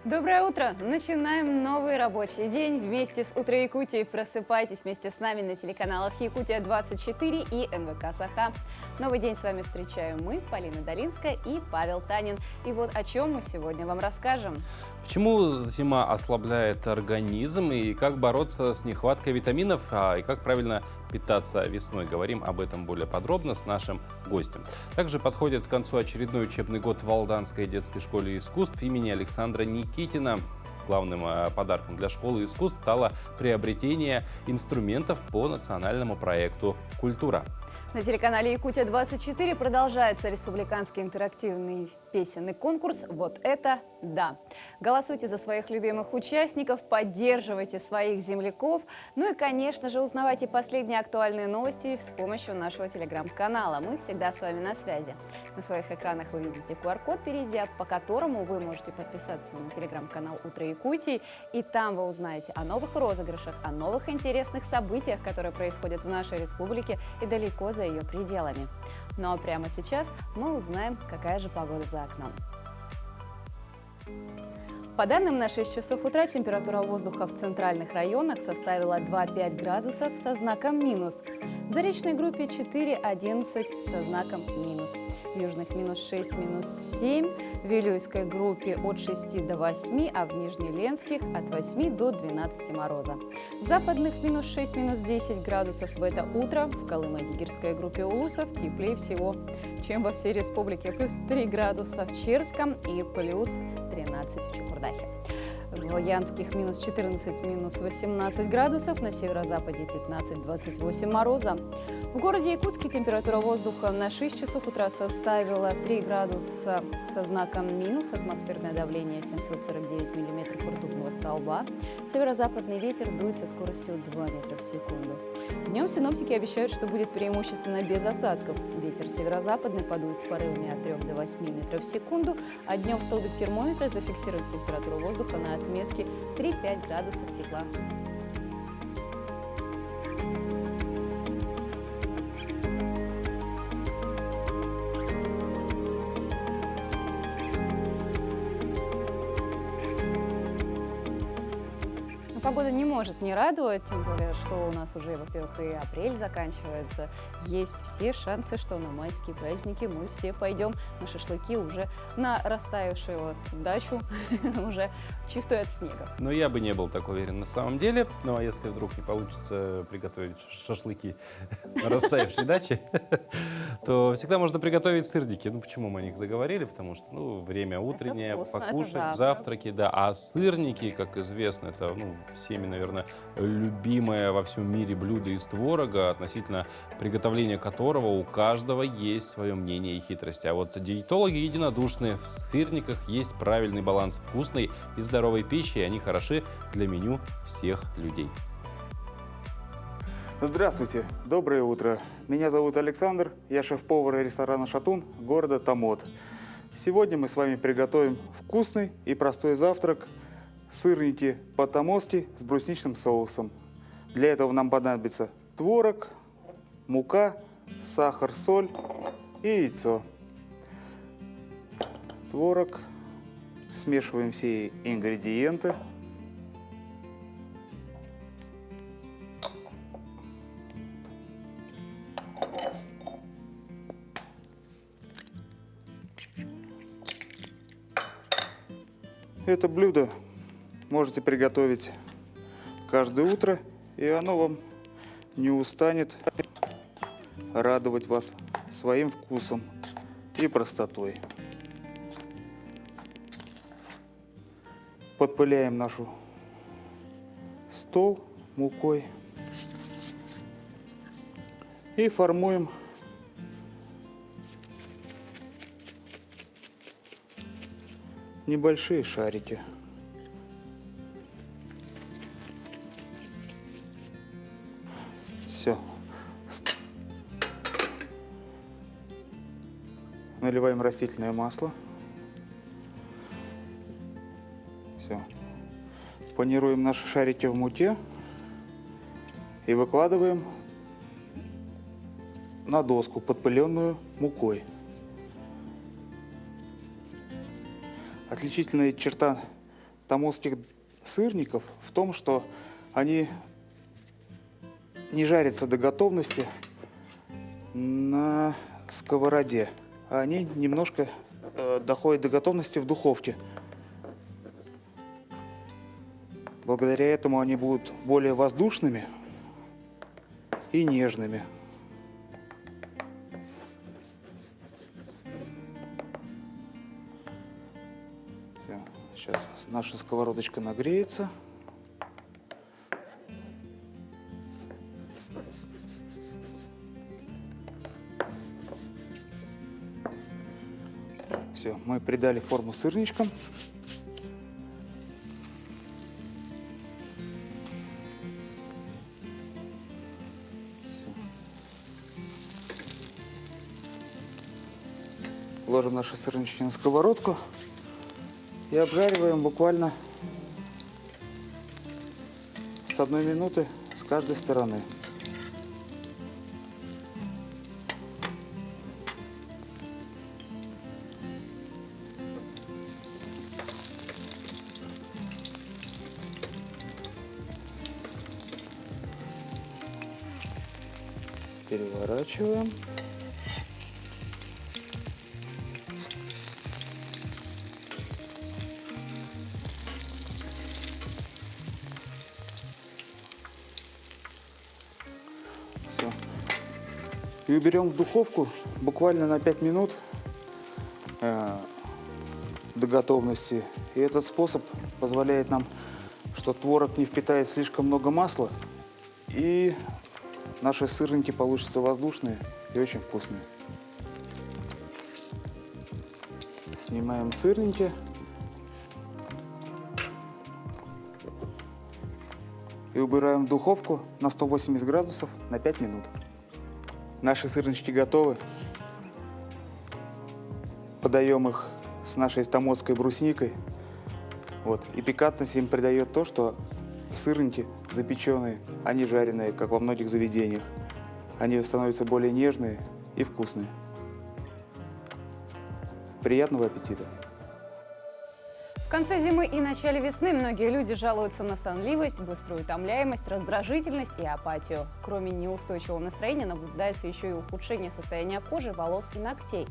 Доброе утро! Начинаем новый рабочий день вместе с «Утро Якутии». Просыпайтесь вместе с нами на телеканалах «Якутия-24» и НВК «Саха». Новый день с вами встречаем мы, Полина Долинская и Павел Танин. И вот о чем мы сегодня вам расскажем. Почему зима ослабляет организм и как бороться с нехваткой витаминов, и как правильно питаться весной. Говорим об этом более подробно с нашим гостем. Также подходит к концу очередной учебный год в Алданской детской школе искусств имени Александра Никитина. Главным подарком для школы искусств стало приобретение инструментов по национальному проекту «Культура». На телеканале «Якутия-24» продолжается республиканский интерактивный песенный конкурс «Вот это да!». Голосуйте за своих любимых участников, поддерживайте своих земляков, ну и, конечно же, узнавайте последние актуальные новости с помощью нашего телеграм-канала. Мы всегда с вами на связи. На своих экранах вы видите QR-код, перейдя по которому вы можете подписаться на телеграм-канал «Утро Якутии», и там вы узнаете о новых розыгрышах, о новых интересных событиях, которые происходят в нашей республике и далеко за ее пределами. Ну а прямо сейчас мы узнаем, какая же погода за окном. По данным на 6 часов утра температура воздуха в центральных районах составила 2,5 градусов со знаком минус. В Заречной группе 4,11 со знаком минус. В Южных минус 6, минус 7. В Вилюйской группе от 6 до 8, а в Нижнеленских от 8 до 12 мороза. В Западных минус 6, минус 10 градусов в это утро. В Колымо-Дигирской группе улусов теплее всего, чем во всей республике. Плюс 3 градуса в Черском и плюс 13 в Чукурдахе. В Янских минус 14, минус 18 градусов, на северо-западе 15-28 мороза. В городе Якутске температура воздуха на 6 часов утра составила 3 градуса со знаком минус, атмосферное давление 749 миллиметров ртутного столба. Северо-западный ветер дует со скоростью 2 метра в секунду. Днем синоптики обещают, что будет преимущественно без осадков. Ветер северо-западный подует с порывами от 3 до 8 метров в секунду, а днем столбик термометра зафиксирует температуру воздуха на отметке 3-5 градусов тепла. Погода не может не радовать, тем более, что у нас уже, во-первых, и апрель заканчивается. Есть все шансы, что на майские праздники мы все пойдем на шашлыки уже на растаявшую дачу, уже чистую от снега. Но я бы не был так уверен на самом деле. Ну а если вдруг не получится приготовить шашлыки на растаявшей даче, то всегда можно приготовить сырники. Ну почему мы о них заговорили? Потому что время утреннее, покушать, завтраки, да. А сырники, как известно, это всеми, наверное, любимое во всем мире блюдо из творога, относительно приготовления которого у каждого есть свое мнение и хитрости. А вот диетологи единодушны: в сырниках есть правильный баланс вкусной и здоровой пищи, и они хороши для меню всех людей. Здравствуйте, доброе утро. Меня зовут Александр, я шеф-повар ресторана «Шатун» города Томот. Сегодня мы с вами приготовим вкусный и простой завтрак – сырники по-томотски с брусничным соусом. Для этого нам понадобится творог, мука, сахар, соль и яйцо. Творог. Смешиваем все ингредиенты. Это блюдо можете приготовить каждое утро, и оно вам не устанет радовать вас своим вкусом и простотой. Подпыляем нашу стол мукой и формуем небольшие шарики. Все. Наливаем растительное масло. Все. Панируем наши шарики в муке и выкладываем на доску, подпыленную мукой. Отличительная черта томосских сырников в том, что они не жарятся до готовности на сковороде, а они немножко доходят до готовности в духовке. Благодаря этому они будут более воздушными и нежными. Всё. Сейчас наша сковородочка нагреется. Все, мы придали форму сырничкам. Ложим наши сырнички на сковородку и обжариваем буквально с 1 минуты с каждой стороны. Переворачиваем. Все. И уберем в духовку буквально на 5 минут до готовности. И этот способ позволяет нам, что творог не впитает слишком много масла, и наши сырники получатся воздушные и очень вкусные. Снимаем сырники. И убираем в духовку на 180 градусов на 5 минут. Наши сырнички готовы. Подаем их с нашей томосской брусникой. Вот. И пикантность им придает то, что сырники запеченные, они жареные, как во многих заведениях. Они становятся более нежные и вкусные. Приятного аппетита! В конце зимы и начале весны многие люди жалуются на сонливость, быструю утомляемость, раздражительность и апатию. Кроме неустойчивого настроения наблюдается еще и ухудшение состояния кожи, волос и ногтей.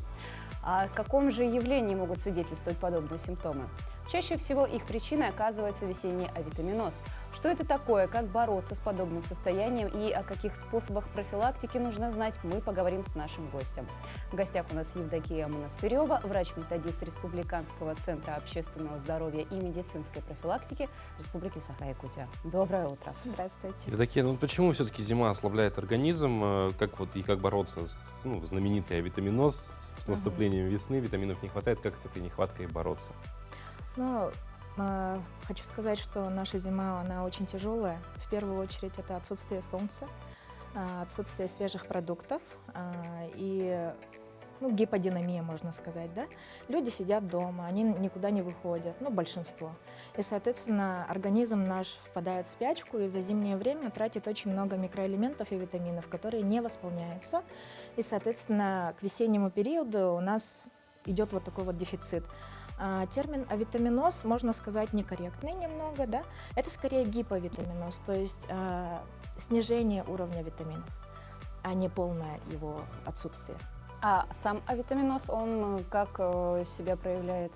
А о каком же явлении могут свидетельствовать подобные симптомы? Чаще всего их причиной оказывается весенний авитаминоз. Что это такое, как бороться с подобным состоянием и о каких способах профилактики нужно знать, мы поговорим с нашим гостем. В гостях у нас Евдокия Монастырева, врач-методист Республиканского центра общественного здоровья и медицинской профилактики Республики Саха-Якутия. Доброе утро. Здравствуйте. Евдокия, ну почему все-таки зима ослабляет организм? Как бороться с знаменитый авитаминоз? С наступлением весны витаминов не хватает. Как с этой нехваткой бороться? Ну, хочу сказать, что наша зима, она очень тяжелая. В первую очередь это отсутствие солнца, отсутствие свежих продуктов и гиподинамия, можно сказать, да. Люди сидят дома, они никуда не выходят, большинство. И, соответственно, организм наш впадает в спячку и за зимнее время тратит очень много микроэлементов и витаминов, которые не восполняются. И, соответственно, к весеннему периоду у нас идет вот такой вот дефицит. Термин авитаминоз, можно сказать, некорректный немного, да? Это скорее гиповитаминоз, то есть снижение уровня витаминов, а не полное его отсутствие. А сам авитаминоз, он как себя проявляет?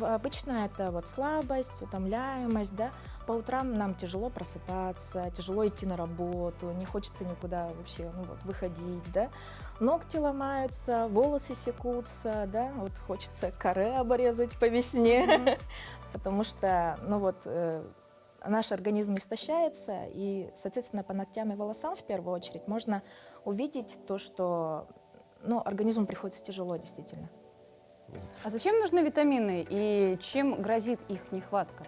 Обычно это вот слабость, утомляемость, да. По утрам нам тяжело просыпаться, тяжело идти на работу, не хочется никуда вообще выходить, да. Ногти ломаются, волосы секутся, да, хочется каре обрезать по весне, потому что, наш организм истощается, и, соответственно, по ногтям и волосам в первую очередь можно увидеть то, что, организму приходится тяжело действительно. А зачем нужны витамины и чем грозит их нехватка?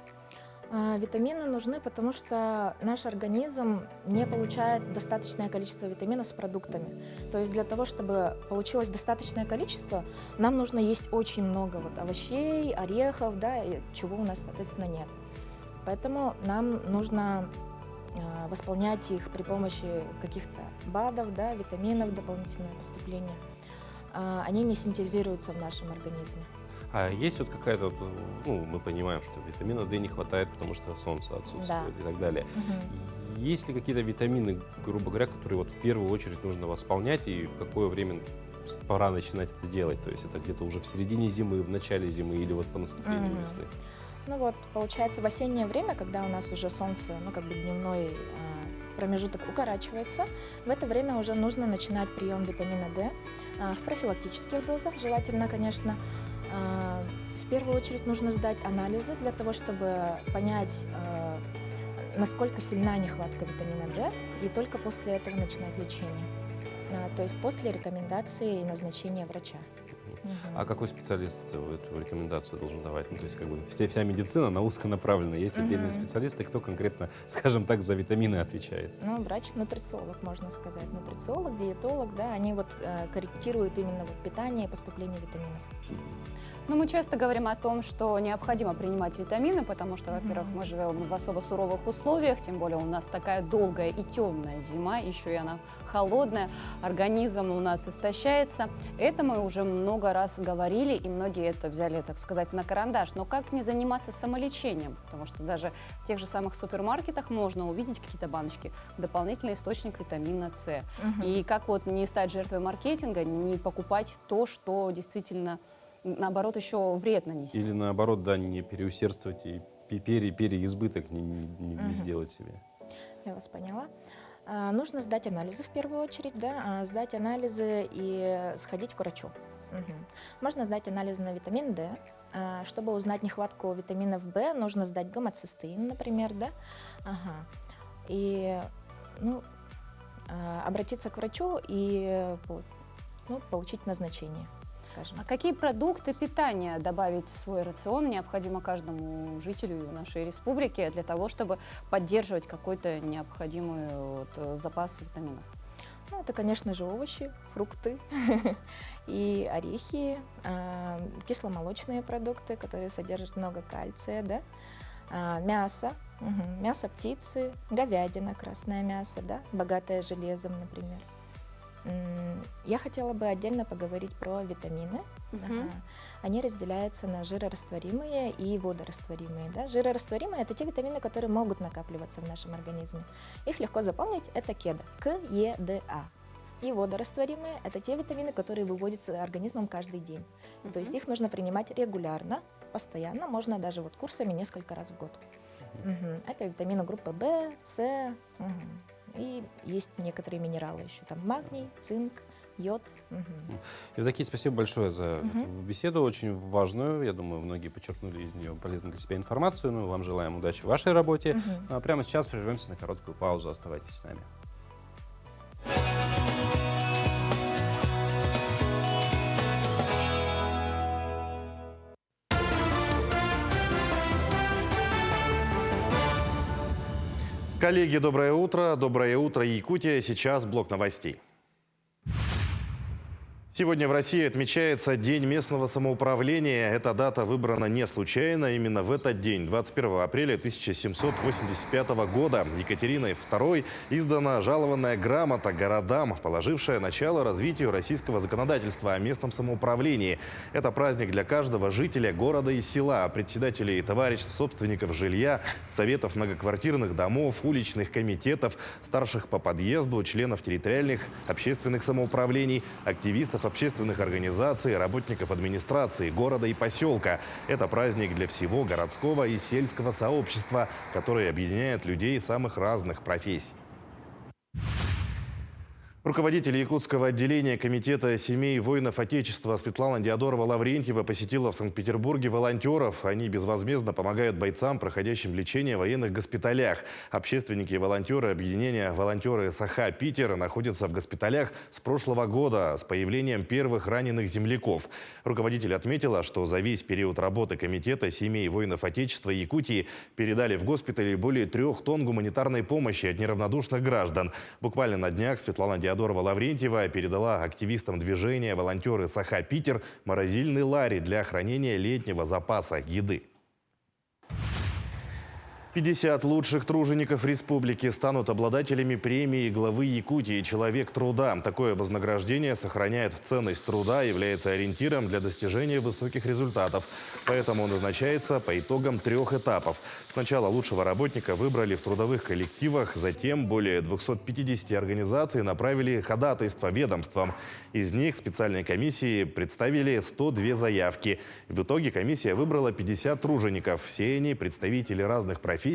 Витамины нужны, потому что наш организм не получает достаточное количество витаминов с продуктами. То есть для того, чтобы получилось достаточное количество, нам нужно есть очень много овощей, орехов, да, чего у нас, соответственно, нет. Поэтому нам нужно восполнять их при помощи каких-то БАДов, да, витаминов, дополнительное поступление. Они не синтезируются в нашем организме. А есть вот какая-то, вот, ну, мы понимаем, что витамина D не хватает, потому что солнце отсутствует Да. и так далее. Есть ли какие-то витамины, грубо говоря, которые вот в первую очередь нужно восполнять, и в какое время пора начинать это делать? То есть это где-то уже в середине зимы, в начале зимы или вот по наступлению весны? Ну вот, получается, в осеннее время, когда у нас уже солнце, ну как бы дневной промежуток укорачивается, в это время уже нужно начинать прием витамина D в профилактических дозах, желательно, конечно. В первую очередь нужно сдать анализы для того, чтобы понять, насколько сильна нехватка витамина D, и только после этого начинать лечение. То есть после рекомендации и назначения врача. А какой специалист эту рекомендацию должен давать? Ну, то есть как бы вся медицина, она узконаправленная. Есть отдельные специалисты, кто конкретно, скажем так, за витамины отвечает? Ну, врач-нутрициолог, можно сказать. Нутрициолог, диетолог, да, они вот корректируют именно вот питание и поступление витаминов. Но мы часто говорим о том, что необходимо принимать витамины, потому что, во-первых, мы живем в особо суровых условиях, тем более у нас такая долгая и темная зима, еще и она холодная, организм у нас истощается. Это мы уже много раз говорили, и многие это взяли, так сказать, на карандаш. Но как не заниматься самолечением? Потому что даже в тех же самых супермаркетах можно увидеть какие-то баночки, дополнительный источник витамина С. И как вот не стать жертвой маркетинга, не покупать то, что действительно, наоборот, еще вред нанесет. Или наоборот, да, не переусердствовать и переизбыток не сделать себе. Я вас поняла. Нужно сдать анализы в первую очередь, да, сдать анализы и сходить к врачу. Можно сдать анализы на витамин D. Чтобы узнать нехватку витаминов В, нужно сдать гомоцистеин, например, да. И, ну, обратиться к врачу и получить назначение, скажем. А какие продукты питания добавить в свой рацион необходимо каждому жителю нашей республики для того, чтобы поддерживать какой-то необходимый запас витаминов? Ну, это, конечно же, овощи, фрукты и орехи, кисломолочные продукты, которые содержат много кальция, да, мясо, мясо птицы, говядина, красное мясо, да, богатое железом, например. Я хотела бы отдельно поговорить про витамины. Они разделяются на жирорастворимые и водорастворимые. Да? Жирорастворимые – это те витамины, которые могут накапливаться в нашем организме. Их легко запомнить – это КЕДА, К-Е-Д-А. И водорастворимые – это те витамины, которые выводятся организмом каждый день. То есть их нужно принимать регулярно, постоянно, можно даже вот курсами несколько раз в год. Это витамины группы В, С, и есть некоторые минералы еще, там магний, цинк, йод. Евдокия, спасибо большое за эту беседу, очень важную. Я думаю, многие подчеркнули из нее полезную для себя информацию. Ну, вам желаем удачи в вашей работе. А прямо сейчас прервемся на короткую паузу. Оставайтесь с нами. Коллеги, доброе утро. Доброе утро, Якутия. Сейчас блок новостей. Сегодня в России отмечается День местного самоуправления. Эта дата выбрана не случайно. Именно в этот день, 21 апреля 1785 года, Екатериной II издана жалованная грамота городам, положившая начало развитию российского законодательства о местном самоуправлении. Это праздник для каждого жителя города и села, председателей товариществ, собственников жилья, советов многоквартирных домов, уличных комитетов, старших по подъезду, членов территориальных общественных самоуправлений, активистов общественных организаций, работников администрации города и поселка. Это праздник для всего городского и сельского сообщества, который объединяет людей самых разных профессий. Руководитель якутского отделения Комитета семей воинов Отечества Светлана Диадорова-Лаврентьева посетила в Санкт-Петербурге волонтеров. Они безвозмездно помогают бойцам, проходящим лечение в военных госпиталях. Общественники и волонтеры объединения «Волонтеры Саха Питер» находятся в госпиталях с прошлого года с появлением первых раненых земляков. Руководитель отметила, что за весь период работы Комитета семей воинов Отечества Якутии передали в госпитали более 3 тонн гуманитарной помощи от неравнодушных граждан. Буквально на днях Светлана Диадорова-Лаврентьева передала активистам движения «Волонтеры Саха Питер» морозильный ларри для хранения летнего запаса еды. 50 лучших тружеников республики станут обладателями премии главы Якутии «Человек труда». Такое вознаграждение сохраняет ценность труда, является ориентиром для достижения высоких результатов. Поэтому он назначается по итогам 3 этапов. Сначала лучшего работника выбрали в трудовых коллективах, затем более 250 организаций направили ходатайство ведомствам. Из них специальные комиссии представили 102 заявки. В итоге комиссия выбрала 50 тружеников. Все они представители разных профессий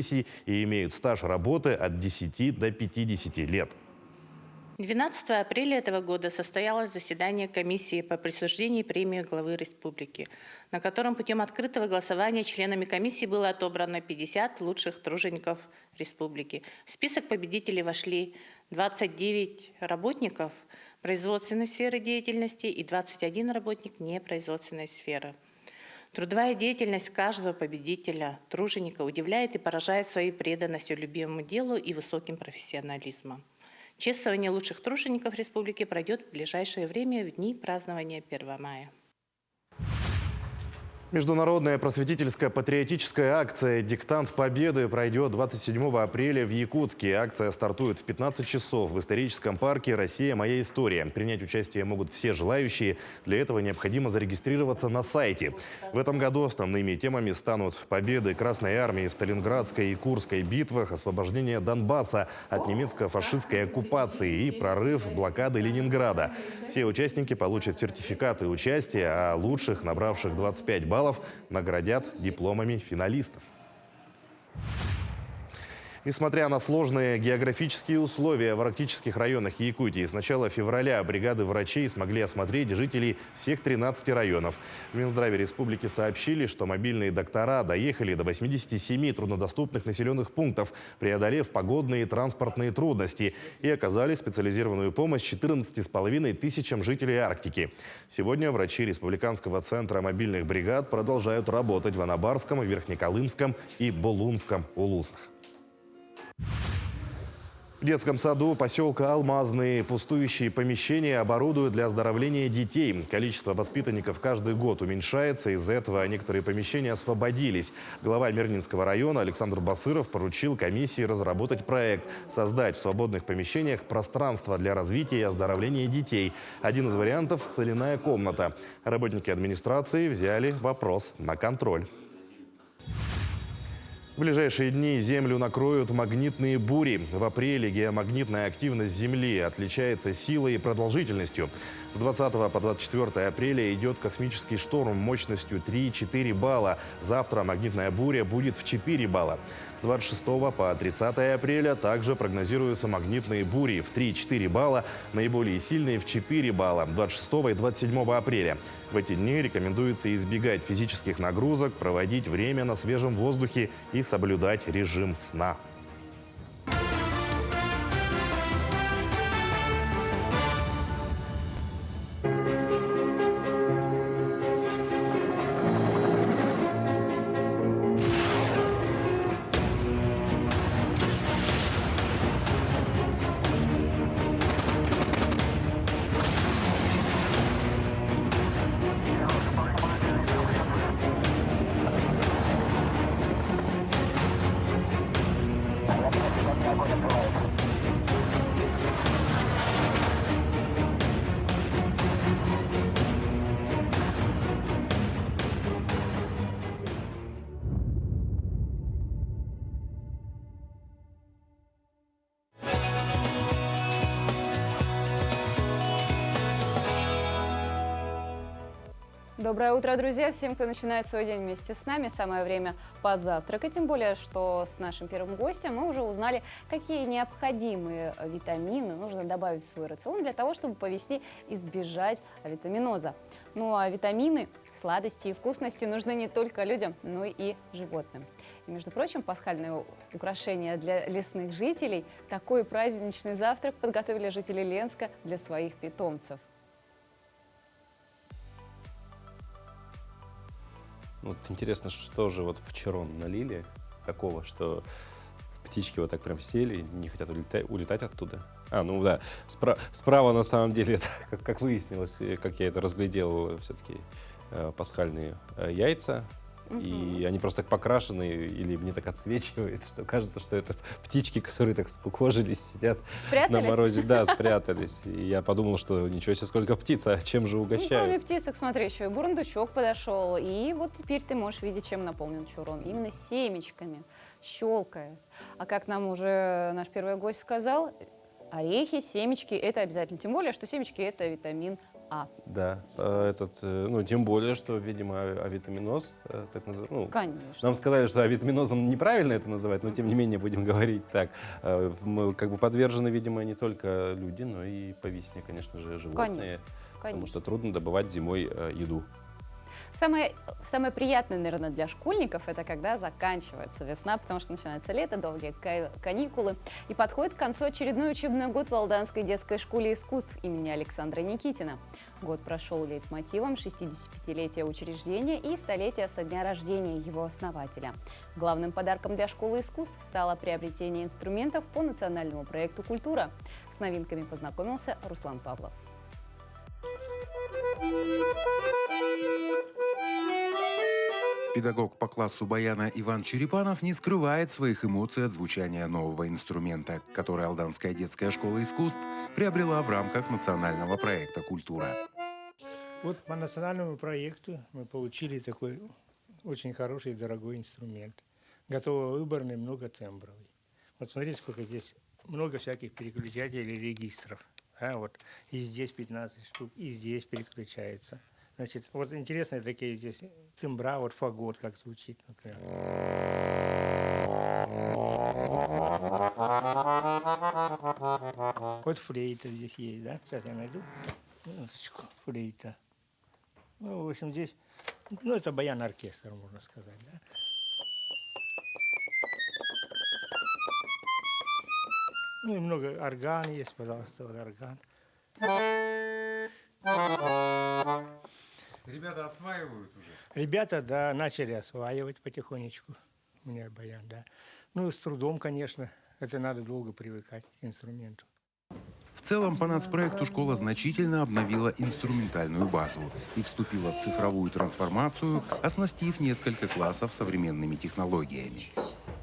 и имеют стаж работы от 10 до 50 лет. 12 апреля этого года состоялось заседание комиссии по присуждению премии главы республики, на котором путем открытого голосования членами комиссии было отобрано 50 лучших тружеников республики. В список победителей вошли 29 работников производственной сферы деятельности и 21 работник непроизводственной сферы. Трудовая деятельность каждого победителя, труженика удивляет и поражает своей преданностью любимому делу и высоким профессионализмом. Чествование лучших тружеников республики пройдет в ближайшее время в дни празднования 1 мая. Международная просветительская патриотическая акция «Диктант Победы» пройдет 27 апреля в Якутске. Акция стартует в 15 часов в историческом парке «Россия. Моя история». Принять участие могут все желающие. Для этого необходимо зарегистрироваться на сайте. В этом году основными темами станут победы Красной Армии в Сталинградской и Курской битвах, освобождение Донбасса от немецко-фашистской оккупации и прорыв блокады Ленинграда. Все участники получат сертификаты участия, а лучших, набравших 25 баллов, наградят дипломами финалистов. Несмотря на сложные географические условия в арктических районах Якутии, с начала февраля бригады врачей смогли осмотреть жителей всех 13 районов. В Минздраве республики сообщили, что мобильные доктора доехали до 87 труднодоступных населенных пунктов, преодолев погодные и транспортные трудности, и оказали специализированную помощь 14,5 тысячам жителей Арктики. Сегодня врачи Республиканского центра мобильных бригад продолжают работать в Анабарском, Верхнеколымском и Булунском улусах. В детском саду поселка Алмазные пустующие помещения оборудуют для оздоровления детей. Количество воспитанников каждый год уменьшается, из-за этого некоторые помещения освободились. Глава Мирнинского района Александр Басыров поручил комиссии разработать проект, создать в свободных помещениях пространство для развития и оздоровления детей. Один из вариантов – соляная комната. Работники администрации взяли вопрос на контроль. В ближайшие дни Землю накроют магнитные бури. В апреле геомагнитная активность Земли отличается силой и продолжительностью. С 20 по 24 апреля идет космический шторм мощностью 3,4 балла. Завтра магнитная буря будет в 4 балла. С 26 по 30 апреля также прогнозируются магнитные бури в 3,4 балла, наиболее сильные в 4 балла 26 и 27 апреля. В эти дни рекомендуется избегать физических нагрузок, проводить время на свежем воздухе и соблюдать режим сна. Доброе утро, друзья! Всем, кто начинает свой день вместе с нами, самое время позавтракать. Тем более, что с нашим первым гостем мы уже узнали, какие необходимые витамины нужно добавить в свой рацион для того, чтобы по весне избежать витаминоза. Ну а витамины, сладости и вкусности нужны не только людям, но и животным. И, между прочим, пасхальное украшение для лесных жителей – такой праздничный завтрак подготовили жители Ленска для своих питомцев. Вот интересно, что же вот в чарон налили такого, что птички вот так прям сели и не хотят улетать оттуда. Ну да, справа на самом деле, как выяснилось, как я это разглядел, все-таки пасхальные яйца. И они просто так покрашены или мне так отсвечивает, что кажется, что это птички, которые так скукожились, сидят на Спрятались? морозе. Да, спрятались. И я подумал, что ничего себе, сколько птиц, а чем же Ну, кроме угощают? птицек, смотри, еще и бурундучок подошел. И вот теперь ты можешь видеть, чем наполнен чурон. Именно семечками, щелкая. А как нам уже наш первый гость сказал, орехи, семечки – это обязательно. Тем более, что семечки – это витамин А. Да, ну, тем более, что, видимо, авитаминоз, так называемый, Конечно. нам сказали, что авитаминозом неправильно это называть, но тем не менее будем говорить так. Мы как бы подвержены, видимо, не только люди, но и по весне, конечно же, животные. Потому Конечно. что трудно добывать зимой еду. Самое приятное, наверное, для школьников – это когда заканчивается весна, потому что начинается лето, долгие каникулы. И подходит к концу очередной учебный год в Алданской детской школе искусств имени Александра Никитина. Год прошел лейтмотивом 65-летия учреждения и столетия со дня рождения его основателя. Главным подарком для школы искусств стало приобретение инструментов по национальному проекту «Культура». С новинками познакомился Руслан Павлов. Педагог по классу баяна Иван Черепанов не скрывает своих эмоций от звучания нового инструмента, который Алданская детская школа искусств приобрела в рамках национального проекта «Культура». Вот по национальному проекту мы получили такой очень хороший и дорогой инструмент. Готово-выборный, многотембровый. Вот смотрите, сколько здесь много всяких переключателей регистров. Вот. И здесь 15 штук, и здесь переключается. Значит, вот интересные такие здесь тембра, вот фагот как звучит, например. Вот флейта здесь есть, да? Сейчас я найду. Флейта. Ну, в общем, здесь, ну, это баян-оркестр, можно сказать, да? Ну, и много орган есть, пожалуйста, вот орган. Ребята осваивают уже? Ребята, да, начали осваивать потихонечку. У меня баян, да. Ну, с трудом, конечно. Это надо долго привыкать к инструменту. В целом, по нацпроекту школа значительно обновила инструментальную базу и вступила в цифровую трансформацию, оснастив несколько классов современными технологиями.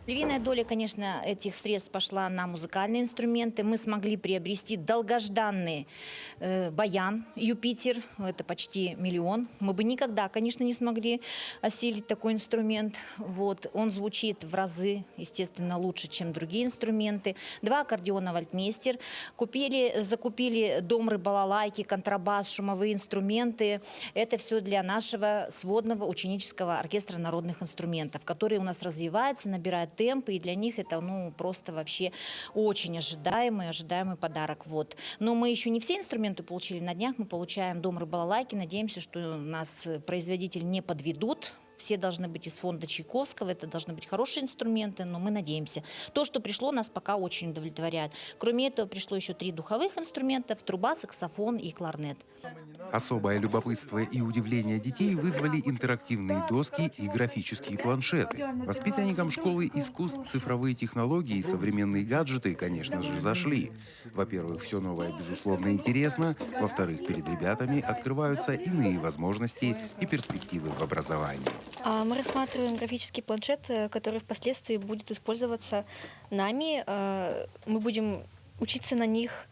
Львиная доля, конечно, этих средств пошла на музыкальные инструменты. Мы смогли приобрести долгожданный баян «Юпитер». Это почти 1 миллион. Мы бы никогда, конечно, не смогли осилить такой инструмент. Вот. Он звучит в разы, естественно, лучше, чем другие инструменты. 2 аккордеона «Вольтмейстер». Закупили домры, балалайки, контрабас, шумовые инструменты. Это все для нашего сводного ученического оркестра народных инструментов, который у нас развивается, набирает темпы, и для них это, ну, просто вообще очень ожидаемый подарок. Вот. Но мы еще не все инструменты получили. На днях мы получаем домры, балалайки. Надеемся, что нас производитель не подведут. Все должны быть из фонда Чайковского, это должны быть хорошие инструменты, но мы надеемся. То, что пришло, нас пока очень удовлетворяет. Кроме этого, пришло еще 3 духовых инструмента: труба, саксофон и кларнет. Особое любопытство и удивление детей вызвали интерактивные доски и графические планшеты. Воспитанникам школы искусств цифровые технологии и современные гаджеты, конечно же, зашли. Во-первых, все новое, безусловно, интересно. Во-вторых, перед ребятами открываются иные возможности и перспективы в образовании. Мы рассматриваем графический планшет, который впоследствии будет использоваться нами. Мы будем учиться на них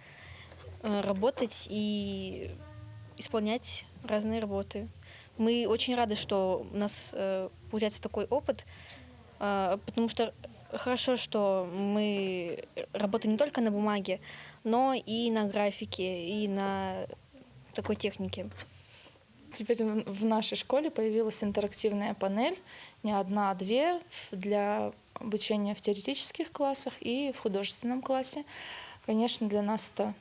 работать и исполнять разные работы. Мы очень рады, что у нас получается такой опыт, потому что хорошо, что мы работаем не только на бумаге, но и на графике, и на такой технике. Теперь в нашей школе появилась интерактивная панель, не одна, а 2, для обучения в теоретических классах и в художественном классе. Конечно, для нас это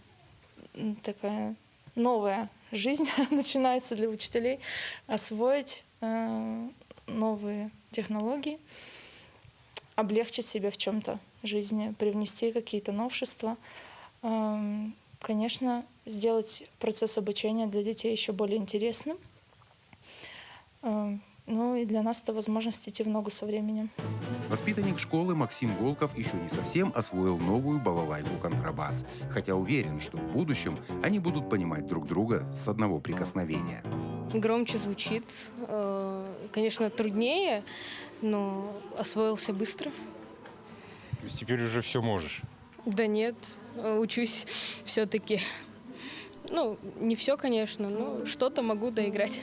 такая новая жизнь начинается для учителей, освоить новые технологии, облегчить себе в чем-то жизни, привнести какие-то новшества. Конечно, сделать процесс обучения для детей еще более интересным. Ну и для нас это возможность идти в ногу со временем. Воспитанник школы Максим Волков еще не совсем освоил новую балалайку-контрабас, хотя уверен, что в будущем они будут понимать друг друга с одного прикосновения. Громче звучит, конечно, труднее, но освоился быстро. То есть теперь уже все можешь? Да нет, учусь все-таки. Ну, не все, конечно, но что-то могу доиграть.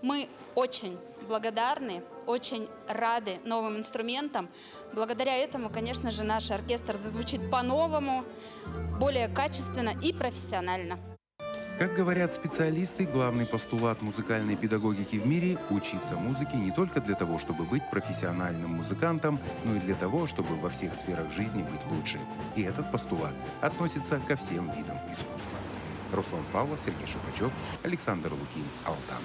Мы очень благодарны, очень рады новым инструментам. Благодаря этому, конечно же, наш оркестр зазвучит по-новому, более качественно и профессионально. Как говорят специалисты, главный постулат музыкальной педагогики в мире – учиться музыке не только для того, чтобы быть профессиональным музыкантом, но и для того, чтобы во всех сферах жизни быть лучше. И этот постулат относится ко всем видам искусства. Руслан Павлов, Сергей Шипачев, Александр Лукин, Алтан.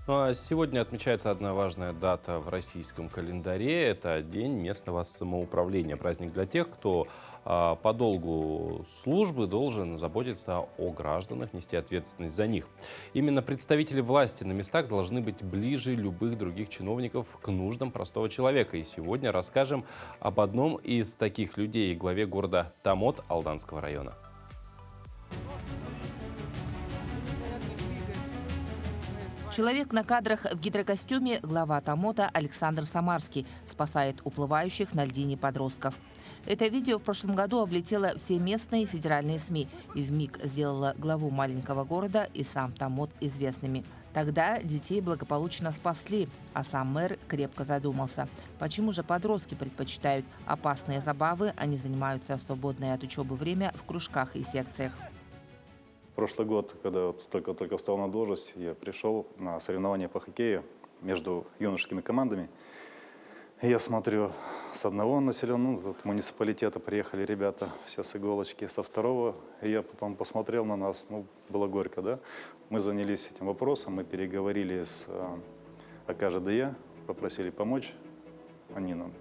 Ну, а сегодня отмечается одна важная дата в российском календаре. Это День местного самоуправления. Праздник для тех, кто по долгу службы должен заботиться о гражданах, нести ответственность за них. Именно представители власти на местах должны быть ближе любых других чиновников к нуждам простого человека. И сегодня расскажем об одном из таких людей, главе города Томот Алданского района. Человек на кадрах в гидрокостюме – глава Томота Александр Самарский, спасает уплывающих на льдине подростков. Это видео в прошлом году облетело все местные и федеральные СМИ и вмиг сделало главу маленького города и сам Томот известными. Тогда детей благополучно спасли, а сам мэр крепко задумался, почему же подростки предпочитают опасные забавы, а не занимаются в свободное от учебы время в кружках и секциях. Прошлый год, когда вот только встал на должность, я пришел на соревнования по хоккею между юношескими командами. И я смотрю, с одного населенного муниципалитета приехали ребята, все с иголочки, со второго. И я потом посмотрел на нас, было горько, да? Мы занялись этим вопросом, мы переговорили с АК-ЖДЕ, попросили помочь. Они нам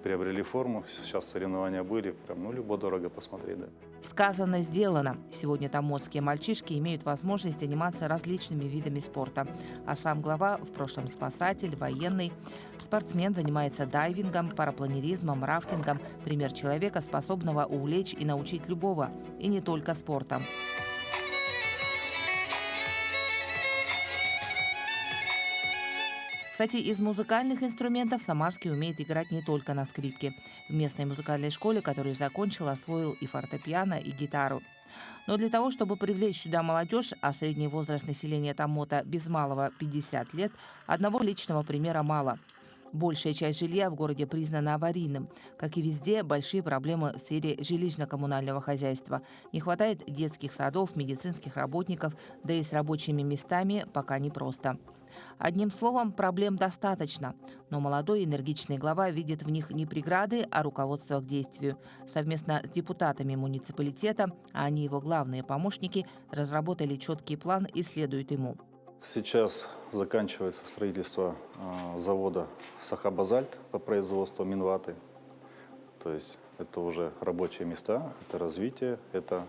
приобрели форму, сейчас соревнования были, прям, любо-дорого посмотреть, да. Сказано, сделано. Сегодня томотские мальчишки имеют возможность заниматься различными видами спорта. А сам глава, в прошлом спасатель, военный. Спортсмен занимается дайвингом, парапланеризмом, рафтингом. Пример человека, способного увлечь и научить любого. И не только спортом. Кстати, из музыкальных инструментов Самарский умеет играть не только на скрипке. В местной музыкальной школе, которую закончил, освоил и фортепиано, и гитару. Но для того, чтобы привлечь сюда молодежь, а средний возраст населения Томота без малого 50 лет, одного личного примера мало. Большая часть жилья в городе признана аварийным. Как и везде, большие проблемы в сфере жилищно-коммунального хозяйства. Не хватает детских садов, медицинских работников, да и с рабочими местами пока непросто. Одним словом, проблем достаточно. Но молодой энергичный глава видит в них не преграды, а руководство к действию. Совместно с депутатами муниципалитета, а они его главные помощники, разработали четкий план и следуют ему. Сейчас заканчивается строительство завода «Сахабазальт» по производству минваты. То есть это уже рабочие места, это развитие, это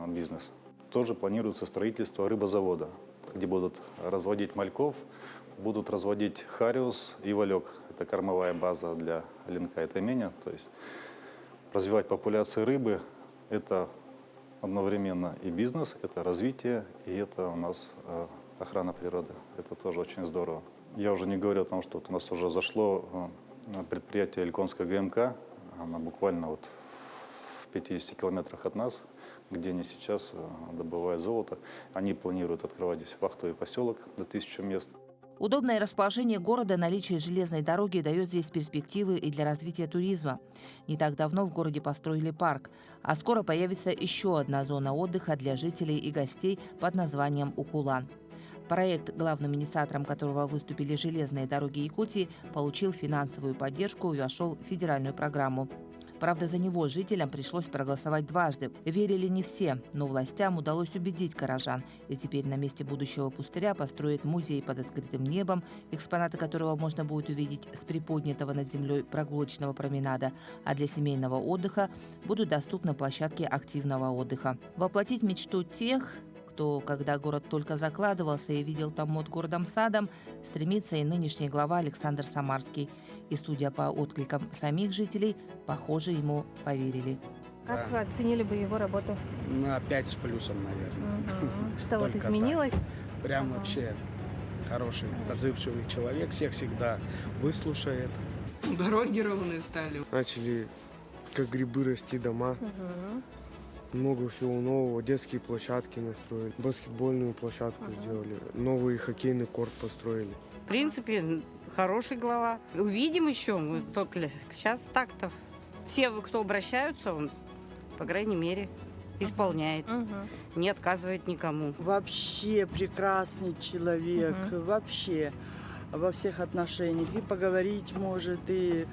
бизнес. Тоже планируется строительство рыбозавода, где будут разводить мальков, будут разводить хариус и валек. Это кормовая база для линка и тайменя. То есть развивать популяции рыбы – это одновременно и бизнес, это развитие, и это у нас охрана природы. Это тоже очень здорово. Я уже не говорю о том, что у нас уже зашло предприятие Эльконская ГМК, она буквально вот в 50 километрах от нас, где они сейчас добывают золото. Они планируют открывать здесь вахтовый поселок до 1000 мест. Удобное расположение города, наличие железной дороги дает здесь перспективы и для развития туризма. Не так давно в городе построили парк, а скоро появится еще одна зона отдыха для жителей и гостей под названием Укулан. Проект, главным инициатором которого выступили железные дороги Якутии, получил финансовую поддержку и вошел в федеральную программу. Правда, за него жителям пришлось проголосовать дважды. Верили не все, но властям удалось убедить горожан. И теперь на месте будущего пустыря построят музей под открытым небом, экспонаты которого можно будет увидеть с приподнятого над землей прогулочного променада. А для семейного отдыха будут доступны площадки активного отдыха. Воплотить мечту тех, кто, когда город только закладывался и видел Томот городом-садом, стремится и нынешний глава Александр Самарский. И, судя по откликам самих жителей, похоже, ему поверили. Как вы оценили бы его работу? На 5 с плюсом, наверное. Что вот изменилось? Прям вообще хороший, отзывчивый человек, всех всегда выслушает. Дороги ровные стали. Начали как грибы расти дома. Много всего нового. Детские площадки настроили, баскетбольную площадку сделали, новый хоккейный корт построили. В принципе, хороший глава. Увидим еще. Мы только сейчас так-то все, кто обращаются, он, по крайней мере, исполняет. Не отказывает никому. Вообще прекрасный человек. Вообще во всех отношениях. И поговорить может, и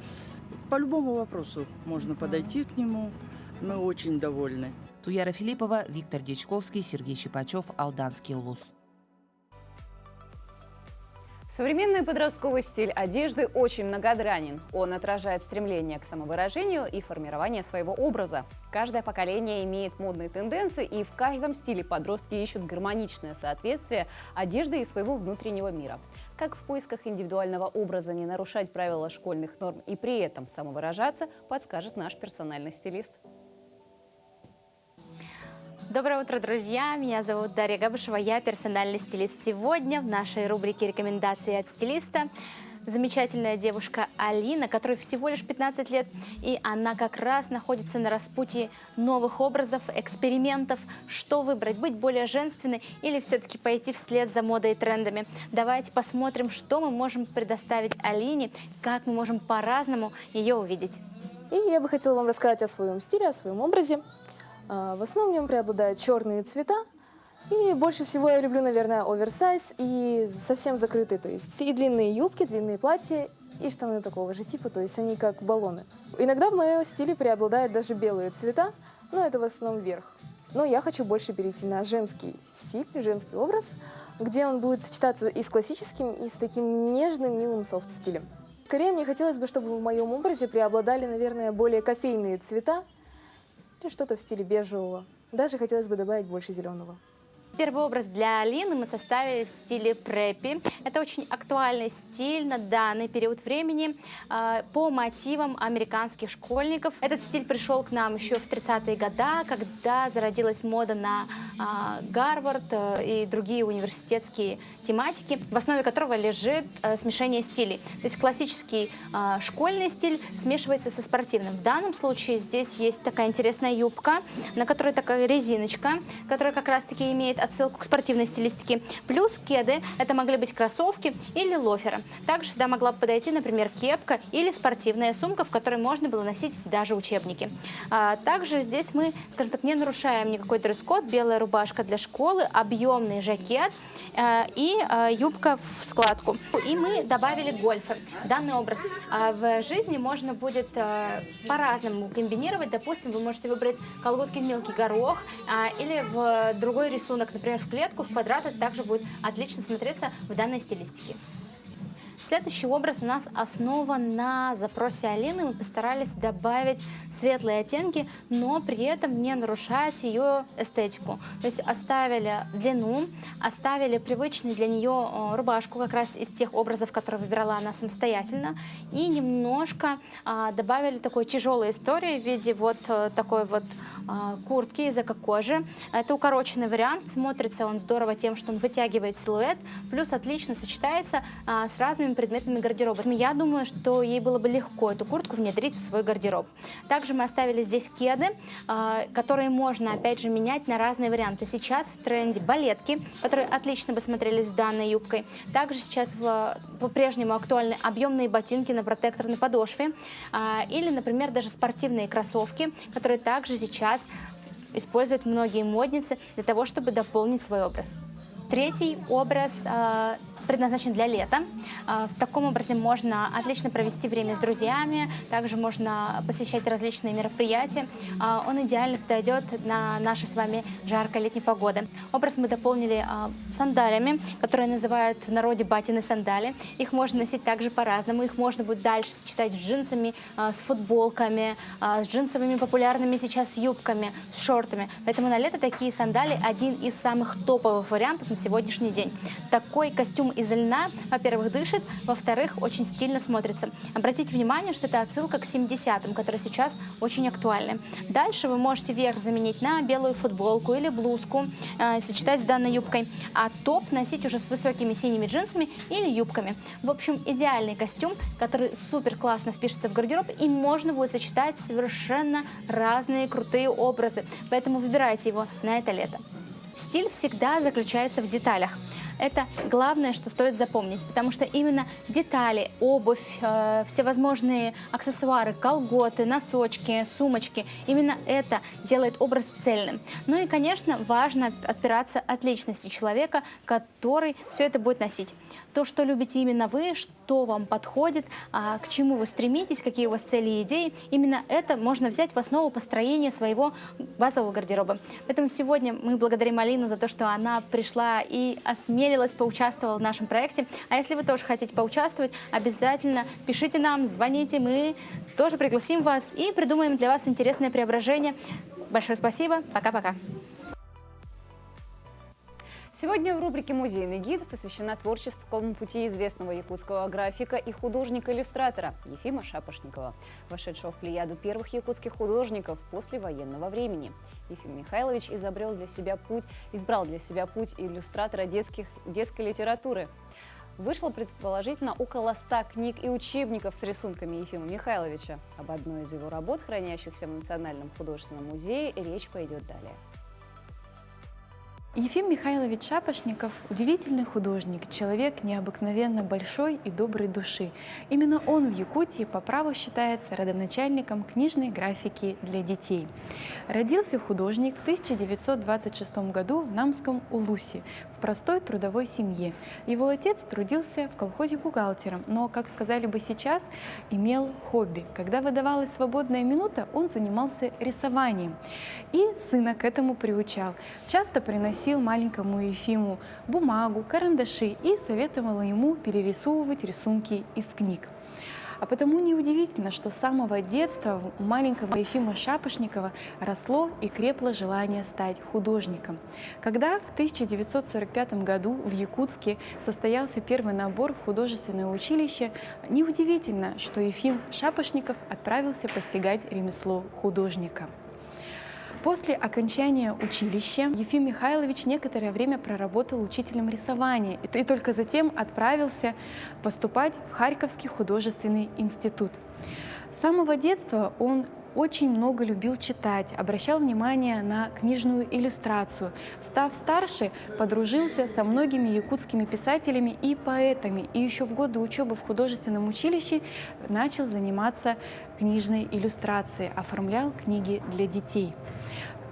по любому вопросу можно подойти к нему. Мы очень довольны. Туяра Филиппова, Виктор Дичковский, Сергей Щипачев, Алданский улус. Современный подростковый стиль одежды очень многогранен. Он отражает стремление к самовыражению и формирование своего образа. Каждое поколение имеет модные тенденции, и в каждом стиле подростки ищут гармоничное соответствие одежды и своего внутреннего мира. Как в поисках индивидуального образа не нарушать правила школьных норм и при этом самовыражаться, подскажет наш персональный стилист. Доброе утро, друзья! Меня зовут Дарья Габышева, я персональный стилист. Сегодня в нашей рубрике «Рекомендации от стилиста» замечательная девушка Алина, которой всего лишь 15 лет, и она как раз находится на распутье новых образов, экспериментов. Что выбрать, быть более женственной или все-таки пойти вслед за модой и трендами? Давайте посмотрим, что мы можем предоставить Алине, как мы можем по-разному ее увидеть. И я бы хотела вам рассказать о своем стиле, о своем образе. В основном в нем преобладают черные цвета. И больше всего я люблю, наверное, оверсайз и совсем закрытые. То есть и длинные юбки, длинные платья, и штаны такого же типа. То есть они как баллоны. Иногда в моем стиле преобладают даже белые цвета, но это в основном верх. Но я хочу больше перейти на женский стиль, женский образ, где он будет сочетаться и с классическим, и с таким нежным, милым софт-стилем. Скорее мне хотелось бы, чтобы в моем образе преобладали, наверное, более кофейные цвета, или что-то в стиле бежевого. Даже хотелось бы добавить больше зеленого. Первый образ для Алины мы составили в стиле преппи. Это очень актуальный стиль на данный период времени по мотивам американских школьников. Этот стиль пришел к нам еще в 30-е годы, когда зародилась мода на Гарвард и другие университетские тематики, в основе которого лежит смешение стилей. То есть классический школьный стиль смешивается со спортивным. В данном случае здесь есть такая интересная юбка, на которой такая резиночка, которая как раз-таки имеет отсылку к спортивной стилистике. Плюс кеды, это могли быть кроссовки или лоферы. Также сюда могла бы подойти, например, кепка или спортивная сумка, в которой можно было носить даже учебники. Также здесь мы, скажем так, не нарушаем никакой дресс-код. Белая рубашка для школы, объемный жакет и юбка в складку. И мы добавили гольфы в данный образ. В жизни можно будет по-разному комбинировать. Допустим, вы можете выбрать колготки в мелкий горох или в другой рисунок, например, в клетку, в квадрат. Это также будет отлично смотреться в данной стилистике. Следующий образ у нас основан на запросе Алины. Мы постарались добавить светлые оттенки, но при этом не нарушать ее эстетику. То есть оставили длину, оставили привычную для нее рубашку, как раз из тех образов, которые выбирала она самостоятельно, и немножко добавили такой тяжелой истории в виде вот такой вот куртки из эко-кожи. Это укороченный вариант. Смотрится он здорово тем, что он вытягивает силуэт, плюс отлично сочетается с разными предметами гардероба. Я думаю, что ей было бы легко эту куртку внедрить в свой гардероб. Также мы оставили здесь кеды, которые можно, опять же, менять на разные варианты. Сейчас в тренде балетки, которые отлично бы смотрелись с данной юбкой. Также сейчас по-прежнему актуальны объемные ботинки на протекторной подошве. Или, например, даже спортивные кроссовки, которые также сейчас используют многие модницы для того, чтобы дополнить свой образ. Третий образ предназначен для лета. В таком образе можно отлично провести время с друзьями, также можно посещать различные мероприятия. Он идеально подойдет на наши с вами жаркой летней погоды. Образ мы дополнили сандалиями, которые называют в народе батины сандали. Их можно носить также по-разному. Их можно будет дальше сочетать с джинсами, с футболками, с джинсовыми популярными сейчас юбками, с шортами. Поэтому на лето такие сандали один из самых топовых вариантов на сегодняшний день. Такой костюм из льна, во-первых, дышит, во-вторых, очень стильно смотрится. Обратите внимание, что это отсылка к 70-м, которые сейчас очень актуальны. Дальше вы можете верх заменить на белую футболку или блузку, сочетать с данной юбкой, а топ носить уже с высокими синими джинсами или юбками. В общем, идеальный костюм, который супер классно впишется в гардероб, и можно будет сочетать совершенно разные крутые образы. Поэтому выбирайте его на это лето. Стиль всегда заключается в деталях. Это главное, что стоит запомнить, потому что именно детали, обувь, всевозможные аксессуары, колготы, носочки, сумочки, именно это делает образ цельным. Ну и, конечно, важно отпираться от личности человека, который все это будет носить. То, что любите именно вы, что вам подходит, к чему вы стремитесь, какие у вас цели и идеи, именно это можно взять в основу построения своего базового гардероба. Поэтому сегодня мы благодарим Алину за то, что она пришла и осмелилась, поучаствовала в нашем проекте. А если вы тоже хотите поучаствовать, обязательно пишите нам, звоните, мы тоже пригласим вас и придумаем для вас интересное преображение. Большое спасибо, пока-пока. Сегодня в рубрике «Музейный гид» посвящена творческому пути известного якутского графика и художника-иллюстратора Ефима Шапошникова, вошедшего в плеяду первых якутских художников послевоенного времени. Ефим Михайлович избрал для себя путь иллюстратора детской литературы. Вышло, предположительно, около 100 книг и учебников с рисунками Ефима Михайловича. Об одной из его работ, хранящихся в Национальном художественном музее, речь пойдет далее. Ефим Михайлович Шапошников – удивительный художник, человек необыкновенно большой и доброй души. Именно он в Якутии по праву считается родоначальником книжной графики для детей. Родился художник в 1926 году в Намском Улусе, в простой трудовой семье. Его отец трудился в колхозе бухгалтером, но, как сказали бы сейчас, имел хобби. Когда выдавалась свободная минута, он занимался рисованием. И сына к этому приучал. Часто приносил маленькому Ефиму бумагу, карандаши и советовал ему перерисовывать рисунки из книг. А потому неудивительно, что с самого детства у маленького Ефима Шапошникова росло и крепло желание стать художником. Когда в 1945 году в Якутске состоялся первый набор в художественное училище, неудивительно, что Ефим Шапошников отправился постигать ремесло художника. После окончания училища Ефим Михайлович некоторое время проработал учителем рисования и только затем отправился поступать в Харьковский художественный институт. С самого детства он очень много любил читать, обращал внимание на книжную иллюстрацию. Став старше, подружился со многими якутскими писателями и поэтами, и еще в годы учебы в художественном училище начал заниматься книжной иллюстрацией, оформлял книги для детей.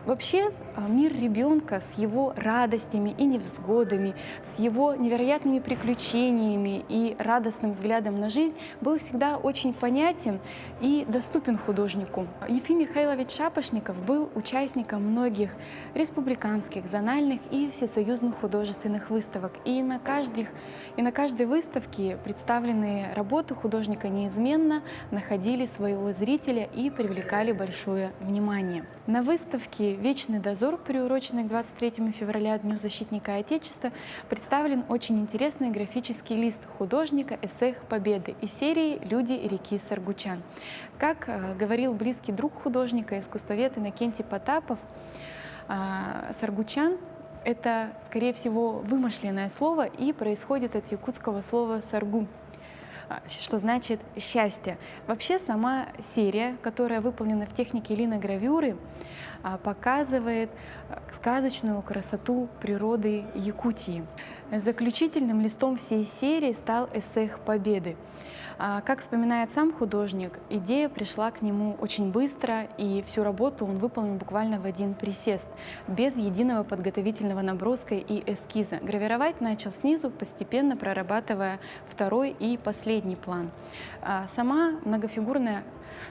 Вообще мир ребенка с его радостями и невзгодами, с его невероятными приключениями и радостным взглядом на жизнь был всегда очень понятен и доступен художнику. Ефим Михайлович Шапошников был участником многих республиканских, зональных и всесоюзных художественных выставок. И на каждой выставке представленные работы художника неизменно находили своего зрителя и привлекали большое внимание. На выставке «Вечный дозор», приуроченный к 23 февраля, Дню защитника Отечества, представлен очень интересный графический лист художника «Эсэх Победы» из серии «Люди реки Саргучан». Как говорил близкий друг художника, искусствовед Иннокентий Потапов, Саргучан — это, скорее всего, вымышленное слово и происходит от якутского слова «саргу», что значит «счастье». Вообще сама серия, которая выполнена в технике линогравюры, показывает сказочную красоту природы Якутии. Заключительным листом всей серии стал «Эсэх Победы». Как вспоминает сам художник, идея пришла к нему очень быстро, и всю работу он выполнил буквально в один присест, без единого подготовительного наброска и эскиза. Гравировать начал снизу, постепенно прорабатывая второй и последний план. Сама многофигурная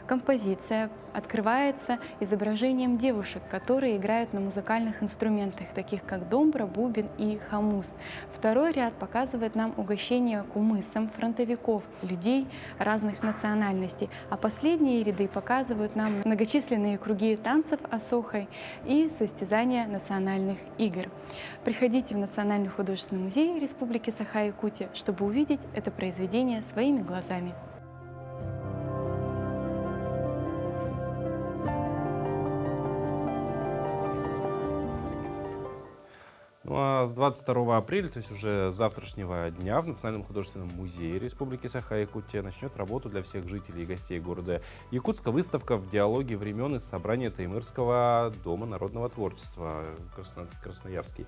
Композиция открывается изображением девушек, которые играют на музыкальных инструментах, таких как домбра, бубен и хамус. Второй ряд показывает нам угощение кумысом фронтовиков, людей разных национальностей, а последние ряды показывают нам многочисленные круги танцев осохой и состязания национальных игр. Приходите в Национальный художественный музей Республики Саха-Якутия, чтобы увидеть это произведение своими глазами. Ну а с 22 апреля, то есть уже с завтрашнего дня, в Национальном художественном музее Республики Саха-Якутия начнет работу для всех жителей и гостей города Якутска выставка «В диалоге времен» из собрания Таймырского дома народного творчества, Красноярский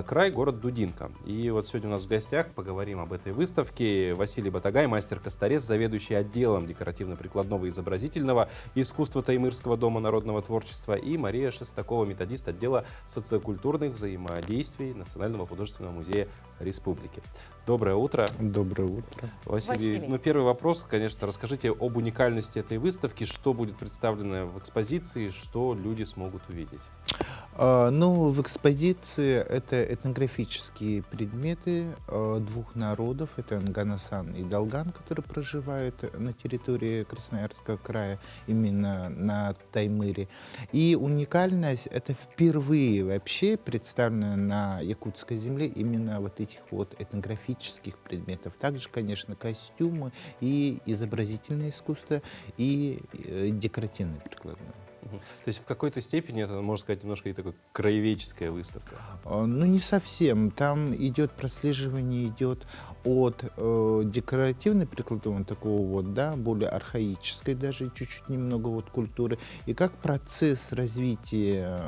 край, город Дудинка. И вот сегодня у нас в гостях поговорим об этой выставке Василий Батагай, мастер-косторез, заведующий отделом декоративно-прикладного и изобразительного искусства Таймырского дома народного творчества, и Мария Шестакова, методист отдела социокультурных взаимодействий Национального художественного музея Республики. Доброе утро. Доброе утро. Василий, ну первый вопрос, конечно, расскажите об уникальности этой выставки, что будет представлено в экспозиции, что люди смогут увидеть. Ну, в экспозиции это этнографические предметы двух народов, это Нганасан и Долган, которые проживают на территории Красноярского края, именно на Таймыре. И уникальность — это впервые вообще представлено на якутской земле именно вот этих вот этнографических предметов. Также, конечно, костюмы и изобразительное искусство, и декоративное прикладное. То есть в какой-то степени это, можно сказать, немножко и такой краеведческая выставка? Ну, не совсем. Там идет прослеживание, идет от декоративной прикладной, такого вот, да, более архаической даже, чуть-чуть немного вот культуры, и как процесс развития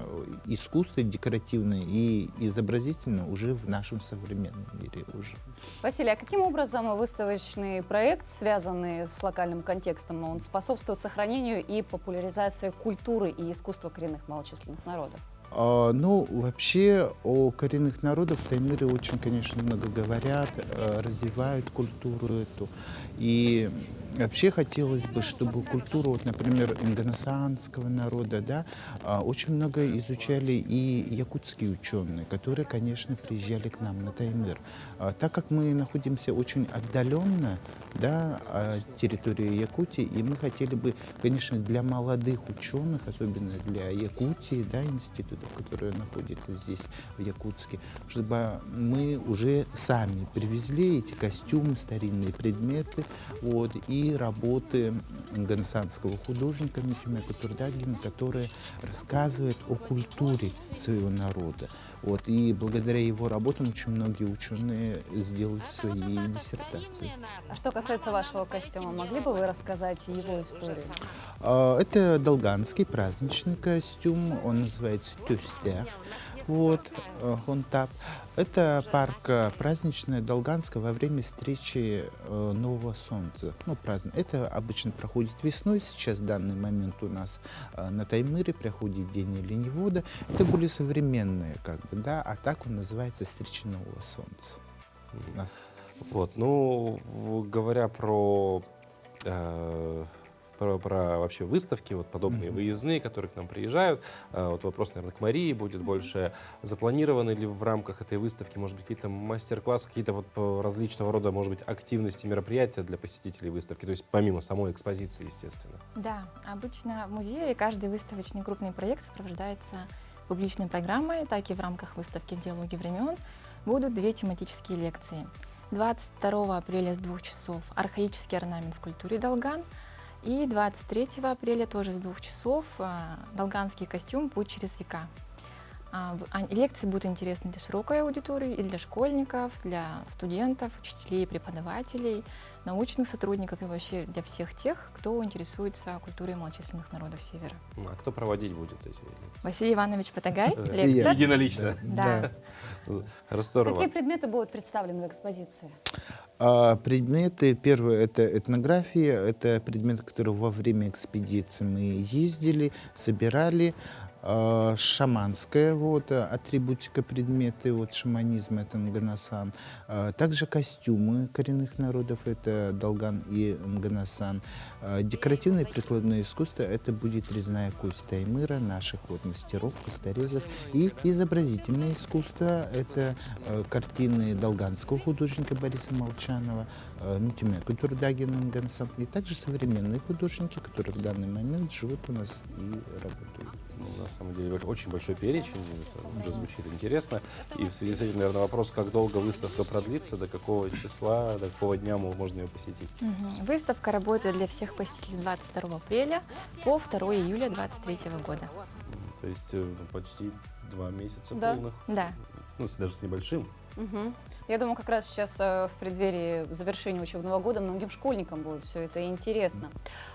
искусства декоративного и изобразительного уже в нашем современном мире уже. Василий, а каким образом выставочный проект, связанный с локальным контекстом, он способствует сохранению и популяризации культуры и искусства коренных малочисленных народов? Ну, вообще о коренных народах в Таймыре очень, конечно, много говорят, развивают культуру эту. И вообще хотелось бы, чтобы культуру, вот, например, ингоносанского народа, да, очень много изучали и якутские ученые, которые, конечно, приезжали к нам на Таймыр. Так как мы находимся очень отдаленно, да, от территории Якутии, и мы хотели бы, конечно, для молодых ученых, особенно для Якутии, да, институтов, которые находятся здесь, в Якутске, чтобы мы уже сами привезли эти костюмы, старинные предметы, вот, и работы ингоносанского художника Митюмя Кутурдагина, который рассказывает о культуре своего народа. Вот, и благодаря его работам очень многие ученые сделали свои диссертации. А что касается вашего костюма, могли бы вы рассказать его историю? Это долганский праздничный костюм, он называется «Тюстер». Вот, Хонтап. Это парк праздничная Долганска во время встречи Нового Солнца. Ну, праздник. Это обычно проходит весной. Сейчас в данный момент у нас на Таймыре проходит День оленевода. Это более современное, как бы, да, а так он называется «Встреча Нового Солнца». Вот, ну, говоря про вообще выставки, вот подобные выездные, которые к нам приезжают. Вот вопрос, наверное, к Марии будет больше. Запланированы ли в рамках этой выставки, может быть, какие-то мастер-классы, какие-то вот различного рода, может быть, активности, мероприятия для посетителей выставки, то есть помимо самой экспозиции, естественно? Да, обычно в музее каждый выставочный крупный проект сопровождается публичной программой, так и в рамках выставки «В диалоге времен» будут 2 тематические лекции. 22 апреля с 2 часов «Архаический орнамент в культуре Долган», и 23 апреля тоже с 2 часов «Долганский костюм. Путь через века». Лекции будут интересны для широкой аудитории, и для школьников, для студентов, учителей, преподавателей, научных сотрудников и вообще для всех тех, кто интересуется культурой малочисленных народов Севера. А кто проводить будет эти лекции? Василий Иванович Батагай, лектор. Единолично. Да. Здорово. Какие предметы будут представлены в экспозиции? Предметы, первое, это этнография, это предметы, которые во время экспедиции мы ездили, собирали. шаманская вот, атрибутика, предметы вот, шаманизма, это Нганасан. Также костюмы коренных народов, это Долган и Нганасан. Декоративное и прикладное искусство, это будет резная кость Таймыра, наших вот, мастеров, косторезов. И изобразительное искусство, это картины долганского художника Бориса Молчанова, Митюмеку Турдагина Нганасан. И также современные художники, которые в данный момент живут у нас и работают. Ну, на самом деле очень большой перечень, это уже звучит интересно. И в связи с этим, наверное, вопрос, как долго выставка продлится, до какого числа, до какого дня можно ее посетить. Выставка работает для всех посетителей с 22 апреля по 2 июля 2023 года. То есть почти 2 месяца Да. полных. Да. Ну, даже с небольшим. Мгм. Я думаю, как раз сейчас в преддверии завершения учебного года многим школьникам будет все это интересно.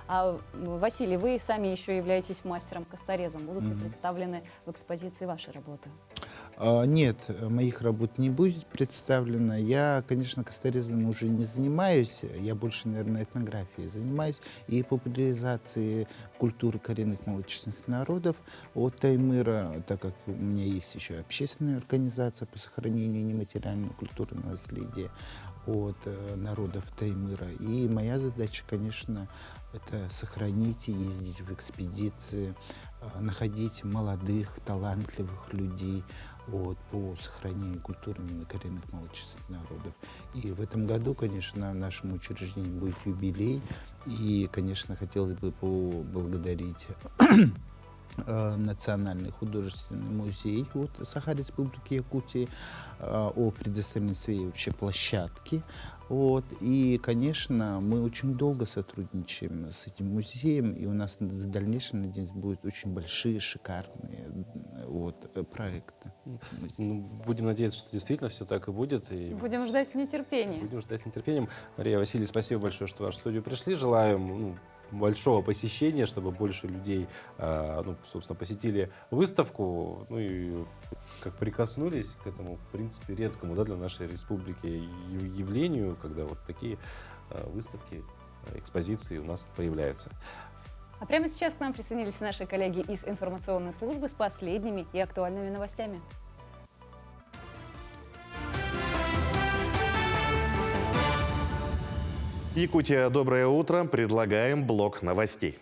А, Василий, вы сами еще являетесь мастером-косторезом. Будут ли представлены в экспозиции ваши работы? Нет, моих работ не будет представлено. Я, конечно, косторезом уже не занимаюсь. Я больше, наверное, этнографией занимаюсь и популяризацией культуры коренных малочисленных народов от Таймыра, так как у меня есть еще общественная организация по сохранению нематериального культурного наследия от народов Таймыра. И моя задача, конечно, это сохранить и ездить в экспедиции, находить молодых, талантливых людей по сохранению культуры коренных малочисленных народов. И в этом году, конечно, нашему учреждению будет юбилей. И, конечно, хотелось бы поблагодарить Национальный художественный музей Саха-Республики Якутии о предоставлении своей вообще площадки. И, конечно, мы очень долго сотрудничаем с этим музеем, и у нас в дальнейшем, надеюсь, будут очень большие, шикарные проекты. Ну, будем надеяться, что действительно все так и будет. И Будем ждать с нетерпением. Будем ждать с нетерпением. Мария, Василий, спасибо большое, что в вашу студию пришли. Желаем большого посещения, чтобы больше людей, собственно, посетили выставку, и как прикоснулись к этому, в принципе, редкому для нашей республики явлению, когда вот такие выставки, экспозиции у нас появляются. А прямо сейчас к нам присоединились наши коллеги из информационной службы с последними и актуальными новостями. Якутия, доброе утро. Предлагаем блок новостей.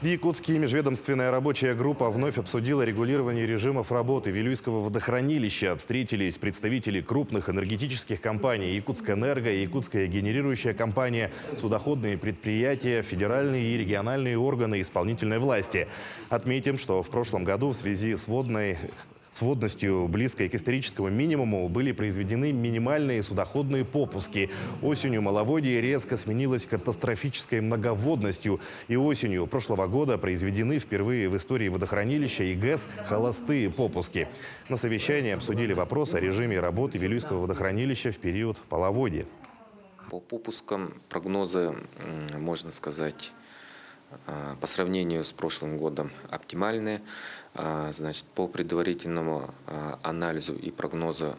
В Якутске межведомственная рабочая группа вновь обсудила регулирование режимов работы Вилюйского водохранилища. Встретились представители крупных энергетических компаний: Якутскэнерго, Якутская генерирующая компания, судоходные предприятия, федеральные и региональные органы исполнительной власти. Отметим, что в прошлом году в связи с водностью, близкой к историческому минимуму, были произведены минимальные судоходные попуски. Осенью маловодье резко сменилось катастрофической многоводностью. И осенью прошлого года произведены впервые в истории водохранилища и ГЭС холостые попуски. На совещании обсудили вопрос о режиме работы Вилюйского водохранилища в период половодья. По попускам прогнозы, можно сказать, по сравнению с прошлым годом оптимальные. Значит, по предварительному анализу и прогнозу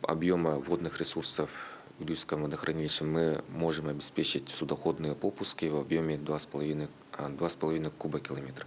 объема водных ресурсов в Вилюйском водохранилище мы можем обеспечить судоходные попуски в объеме 2,5 кубокилометра.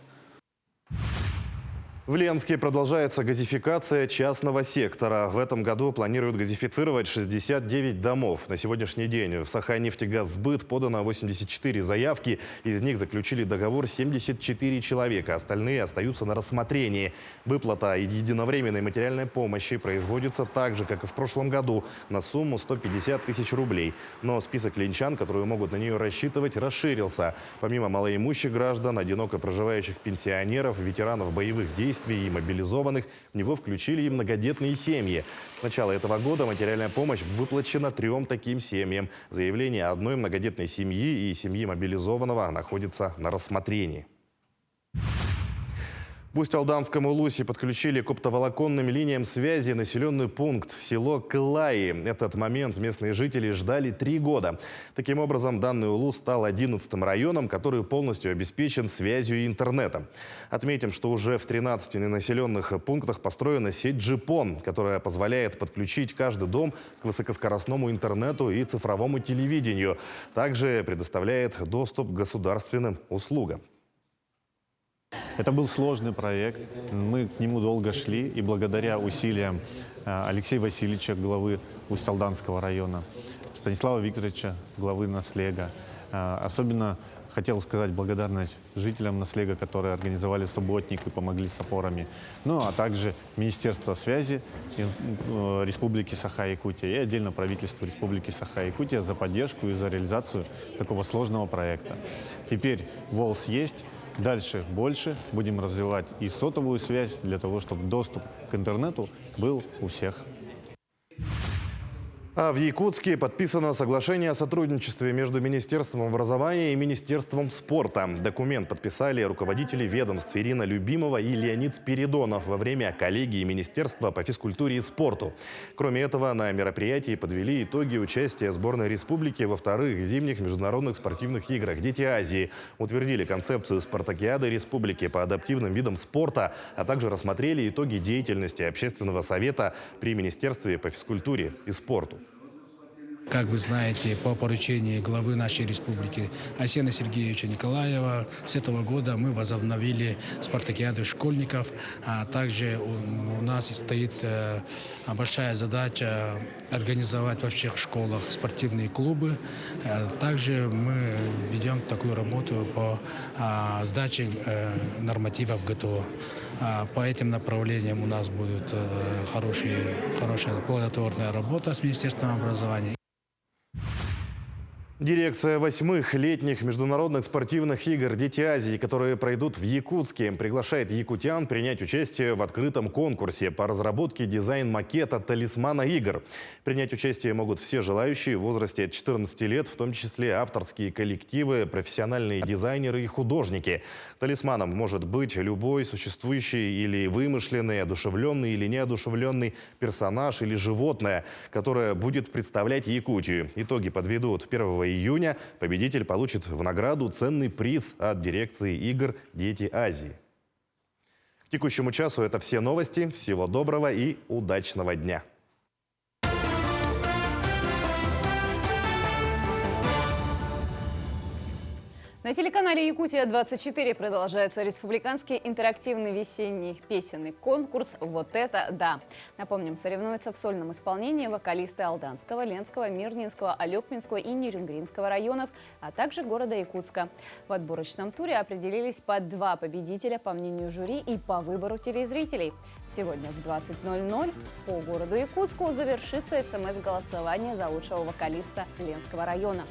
В Ленске продолжается газификация частного сектора. В этом году планируют газифицировать 69 домов. На сегодняшний день в Саханефтегазсбыт подано 84 заявки. Из них заключили договор 74 человека. Остальные остаются на рассмотрении. Выплата единовременной материальной помощи производится так же, как и в прошлом году, на сумму 150 тысяч рублей. Но список ленчан, которые могут на нее рассчитывать, расширился. Помимо малоимущих граждан, одиноко проживающих пенсионеров, ветеранов боевых действий и мобилизованных, в него включили и многодетные семьи. С начала этого года материальная помощь выплачена 3 таким семьям. Заявление одной многодетной семьи и семьи мобилизованного находится на рассмотрении. В Усть-Алданском Улусе подключили к оптоволоконным линиям связи населенный пункт село Кылаи. Этот момент местные жители ждали 3 года. Таким образом, данный улус стал 11-м районом, который полностью обеспечен связью и интернетом. Отметим, что уже в 13 населенных пунктах построена сеть GPON, которая позволяет подключить каждый дом к высокоскоростному интернету и цифровому телевидению. Также предоставляет доступ к государственным услугам. Это был сложный проект, мы к нему долго шли, и благодаря усилиям Алексея Васильевича, главы Усть-Алданского района, Станислава Викторовича, главы Наслега, особенно хотел сказать благодарность жителям Наслега, которые организовали субботник и помогли с опорами, ну а также Министерство связи Республики Саха-Якутия и отдельно правительству Республики Саха-Якутия за поддержку и за реализацию такого сложного проекта. Теперь ВОЛС есть, дальше больше будем развивать и сотовую связь для того, чтобы доступ к интернету был у всех. А в Якутске подписано соглашение о сотрудничестве между Министерством образования и Министерством спорта. Документ подписали руководители ведомств Ирина Любимова и Леонид Спиридонов во время коллегии Министерства по физкультуре и спорту. Кроме этого, на мероприятии подвели итоги участия сборной республики во вторых зимних международных спортивных играх «Дети Азии», утвердили концепцию спартакиады республики по адаптивным видам спорта, а также рассмотрели итоги деятельности Общественного совета при Министерстве по физкультуре и спорту. Как вы знаете, по поручению главы нашей республики Арсена Сергеевича Николаева с этого года мы возобновили спартакиаду школьников. А также у нас стоит большая задача организовать во всех школах спортивные клубы. Также мы ведем такую работу по сдаче нормативов ГТО. По этим направлениям у нас будет хорошая плодотворная работа с Министерством образования. Дирекция 8-х летних международных спортивных игр «Дети Азии», которые пройдут в Якутске, приглашает якутян принять участие в открытом конкурсе по разработке дизайн-макета талисмана игр. Принять участие могут все желающие в возрасте от 14 лет, в том числе авторские коллективы, профессиональные дизайнеры и художники. Талисманом может быть любой существующий или вымышленный, одушевленный или неодушевленный персонаж или животное, которое будет представлять Якутию. Итоги подведут 1 июня. Победитель получит в награду ценный приз от дирекции игр «Дети Азии». К текущему часу это все новости. Всего доброго и удачного дня! На телеканале «Якутия-24» продолжается республиканский интерактивный весенний песенный конкурс «Вот это да!». Напомним, соревнуются в сольном исполнении вокалисты Алданского, Ленского, Мирнинского, Алепинского и Нерюнгринского районов, а также города Якутска. В отборочном туре определились по 2 победителя по мнению жюри и по выбору телезрителей. Сегодня в 20:00 по городу Якутску завершится СМС-голосование за лучшего вокалиста Ленского района.